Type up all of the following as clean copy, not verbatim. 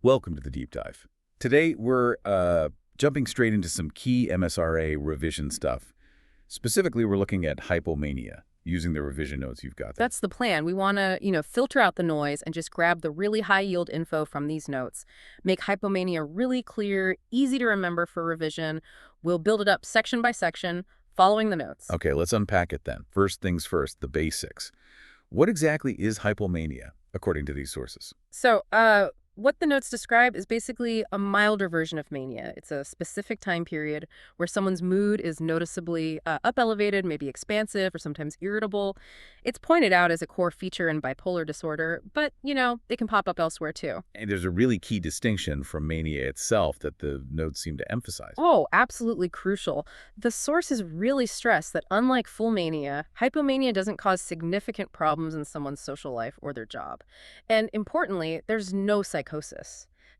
Welcome to the deep dive. Today, we're jumping straight into some key MSRA revision stuff. Specifically, we're looking at hypomania, using the revision notes you've got there. That's the plan. We want to, filter out the noise and just grab the really high-yield info from these notes. Make hypomania really clear, easy to remember for revision. We'll build it up section by section, following the notes. Okay, let's unpack it then. First things first, the basics. What exactly is hypomania, according to these sources? So, what the notes describe is basically a milder version of mania. It's a specific time period where someone's mood is noticeably up-elevated, maybe expansive, or sometimes irritable. It's pointed out as a core feature in bipolar disorder, but, it can pop up elsewhere too. And there's a really key distinction from mania itself that the notes seem to emphasize. Oh, absolutely crucial. The sources really stress that unlike full mania, hypomania doesn't cause significant problems in someone's social life or their job. And importantly, there's no psychosis.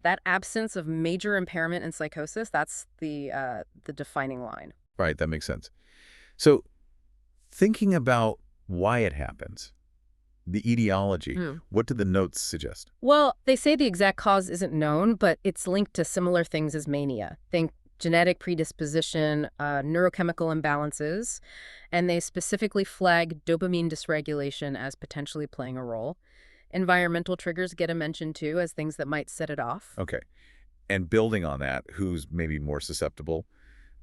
That absence of major impairment in psychosis, that's the defining line. Right, that makes sense. So, thinking about why it happens, the etiology, what do the notes suggest? Well, they say the exact cause isn't known, but it's linked to similar things as mania. Think genetic predisposition, neurochemical imbalances, and they specifically flag dopamine dysregulation as potentially playing a role. Environmental triggers get a mention too as things that might set it off. Okay. And building on that, who's maybe more susceptible?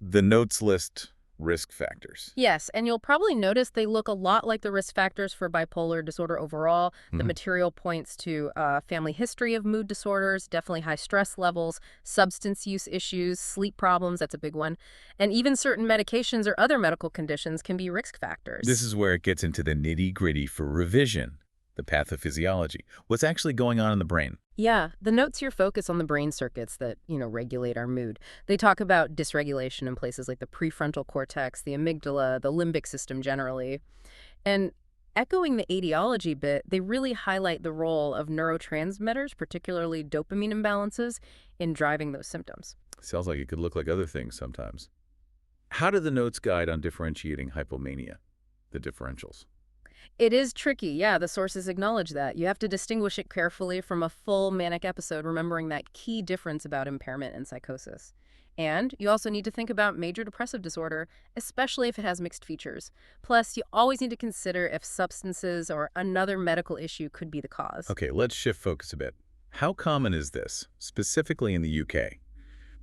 The notes list risk factors. Yes, and you'll probably notice they look a lot like the risk factors for bipolar disorder overall. The material points to family history of mood disorders, definitely high stress levels, substance use issues, sleep problems, that's a big one, and even certain medications or other medical conditions can be risk factors. This is where it gets into the nitty-gritty for revision, the pathophysiology. What's actually going on in the brain? Yeah, the notes here focus on the brain circuits that, regulate our mood. They talk about dysregulation in places like the prefrontal cortex, the amygdala, the limbic system generally. And echoing the etiology bit, they really highlight the role of neurotransmitters, particularly dopamine imbalances, in driving those symptoms. Sounds like it could look like other things sometimes. How do the notes guide on differentiating hypomania, the differentials? It is tricky, yeah, the sources acknowledge that. You have to distinguish it carefully from a full manic episode, remembering that key difference about impairment and psychosis. And you also need to think about major depressive disorder, especially if it has mixed features. Plus, you always need to consider if substances or another medical issue could be the cause. Okay, let's shift focus a bit. How common is this, specifically in the UK?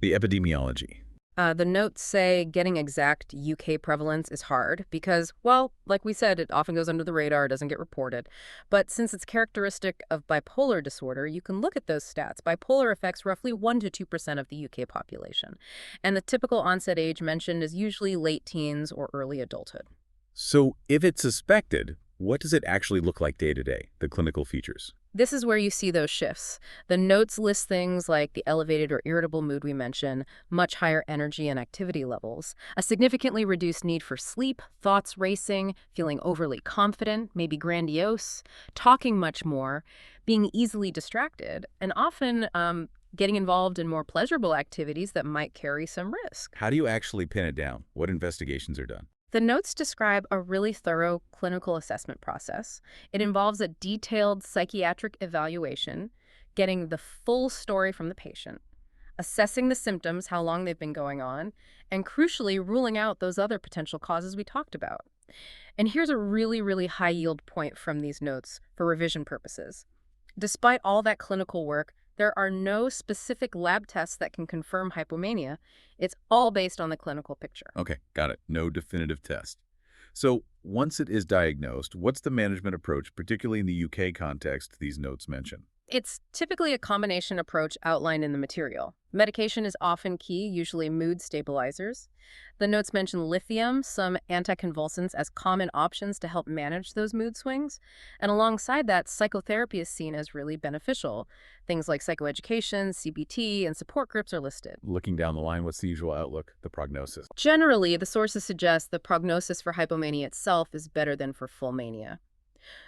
The epidemiology. The notes say getting exact UK prevalence is hard because, well, like we said, it often goes under the radar, doesn't get reported. But since it's characteristic of bipolar disorder, you can look at those stats. Bipolar affects roughly 1 to 2% of the UK population. And the typical onset age mentioned is usually late teens or early adulthood. So if it's suspected, what does it actually look like day to day, the clinical features? This is where you see those shifts. The notes list things like the elevated or irritable mood we mentioned, much higher energy and activity levels, a significantly reduced need for sleep, thoughts racing, feeling overly confident, maybe grandiose, talking much more, being easily distracted, and often getting involved in more pleasurable activities that might carry some risk. How do you actually pin it down? What investigations are done? The notes describe a really thorough clinical assessment process. It involves a detailed psychiatric evaluation, getting the full story from the patient, assessing the symptoms, how long they've been going on, and crucially, ruling out those other potential causes we talked about. And here's a really, really high-yield point from these notes for revision purposes. Despite all that clinical work, there are no specific lab tests that can confirm hypomania. It's all based on the clinical picture. Okay, got it. No definitive test. So once it is diagnosed, what's the management approach, particularly in the UK context these notes mention? It's typically a combination approach outlined in the material. Medication is often key, usually mood stabilizers. The notes mention lithium, some anticonvulsants as common options to help manage those mood swings. And alongside that, psychotherapy is seen as really beneficial. Things like psychoeducation, CBT, and support groups are listed. Looking down the line, what's the usual outlook, the prognosis? Generally, the sources suggest the prognosis for hypomania itself is better than for full mania.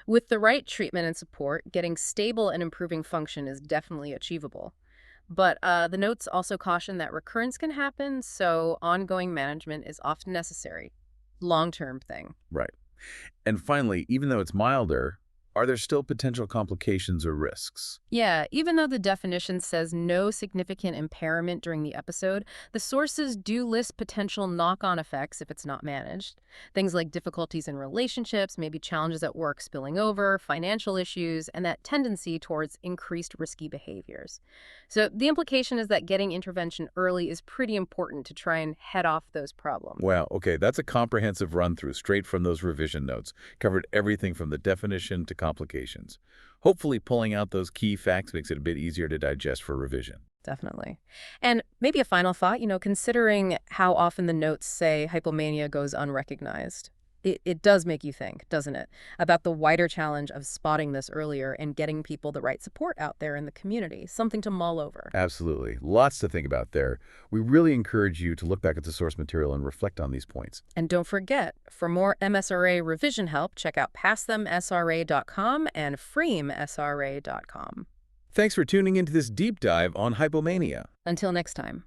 With the right treatment and support, getting stable and improving function is definitely achievable. But the notes also caution that recurrence can happen, so ongoing management is often necessary. Long-term thing. Right. And finally, even though it's milder, are there still potential complications or risks? Yeah, even though the definition says no significant impairment during the episode, the sources do list potential knock-on effects if it's not managed. Things like difficulties in relationships, maybe challenges at work spilling over, financial issues, and that tendency towards increased risky behaviors. So the implication is that getting intervention early is pretty important to try and head off those problems. Wow, okay, that's a comprehensive run-through straight from those revision notes. Covered everything from the definition to complications. Hopefully pulling out those key facts makes it a bit easier to digest for revision. Definitely. And maybe a final thought, considering how often the notes say hypomania goes unrecognized. It does make you think, doesn't it, about the wider challenge of spotting this earlier and getting people the right support out there in the community, something to mull over. Absolutely. Lots to think about there. We really encourage you to look back at the source material and reflect on these points. And don't forget, for more MSRA revision help, check out passthemsra.com and freemsra.com. Thanks for tuning into this deep dive on hypomania. Until next time.